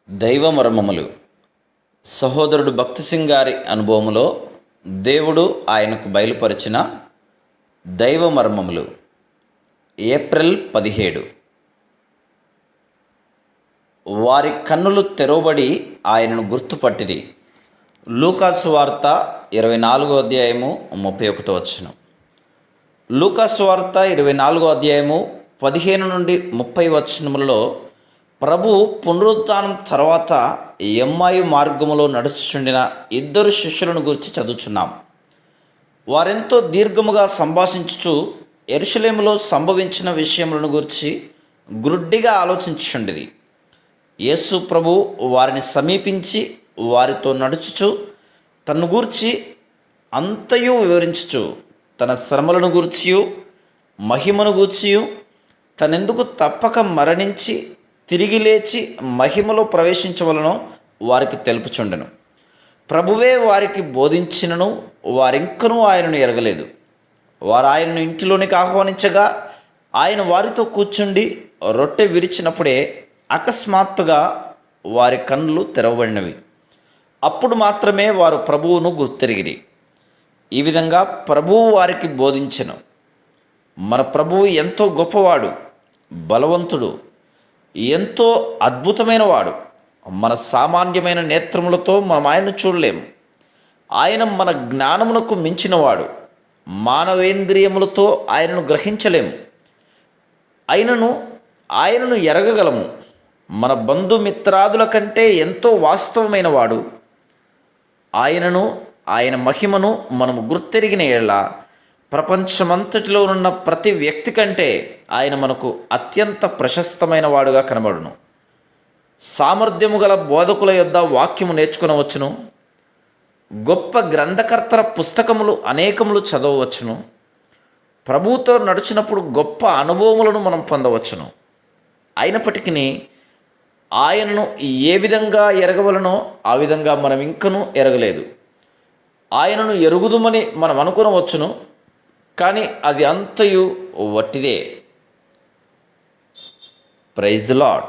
దైవ మర్మములు. సహోదరుడు భక్తి సింగ్ గారి అనుభవములో దేవుడు ఆయనకు బయలుపరిచిన దైవ మర్మములు. ఏప్రిల్ 17. వారి కన్నులు తెరవబడి ఆయనను గుర్తుపట్టిరి. లూకాసు వార్త 24వ అధ్యాయము 31వ వచనం. లూకాసు వార్త 24వ అధ్యాయము 15 నుండి 30 వచనములలో ప్రభు పునరుత్థానం తర్వాత ఎమ్మాయి మార్గములో నడుచుచుండిన ఇద్దరు శిష్యులను గురించి చదువుచున్నాం. వారెంతో దీర్ఘముగా సంభాషించుచు యెరూషలేములో సంభవించిన విషయములను గురించి గ్రుడ్డిగా ఆలోచించుచుండిరి. యేసు ప్రభు వారిని సమీపించి వారితో నడుచుచు తన్ను గూర్చి అంతయు వివరించుచు తన శ్రమలను గూర్చియు మహిమను గూర్చియు తనెందుకు తప్పక మరణించి తిరిగి లేచి మహిమలో ప్రవేశించవలనో వారికి తెలుపుచుండెను. ప్రభువే వారికి బోధించినను వారింకనూ ఆయనను ఎరగలేదు. వారు ఆయనను ఇంటిలోనికి ఆహ్వానించగా ఆయన వారితో కూర్చుండి రొట్టె విరిచినప్పుడే అకస్మాత్తుగా వారి కన్నులు తెరవబడినవి. అప్పుడు మాత్రమే వారు ప్రభువును గుర్తెరిగిరి. ఈ విధంగా ప్రభువు వారికి బోధించెను. మన ప్రభువు ఎంతో గొప్పవాడు, బలవంతుడు, ఎంతో అద్భుతమైన వాడు. మన సామాన్యమైన నేత్రములతో మనం ఆయనను చూడలేము. ఆయన మన జ్ఞానమునకు మించినవాడు. మానవేంద్రియములతో ఆయనను గ్రహించలేము. ఆయనను ఎరగగలము. మన బంధుమిత్రాదుల కంటే ఎంతో వాస్తవమైన వాడు. ఆయన మహిమను మనము గుర్తెరిగిన యెడల ప్రపంచమంతటిలో ఉన్న ప్రతి వ్యక్తి కంటే ఆయన మనకు అత్యంత ప్రశస్తమైన వాడుగా కనబడును. సామర్థ్యము గల బోధకుల యొద్ద వాక్యము నేర్చుకునవచ్చును. గొప్ప గ్రంథకర్తల పుస్తకములు అనేకములు చదవవచ్చును. ప్రభువుతో నడిచినప్పుడు గొప్ప అనుభవములను మనం పొందవచ్చును. అయినప్పటికీ ఆయనను ఏ విధంగా ఎరగవలనో ఆ విధంగా మనం ఇంకనూ ఎరగలేదు. ఆయనను ఎరుగుదుమని మనం అనుకునవచ్చును, కానీ అది అంతయు వట్టిదే. Praise the lord.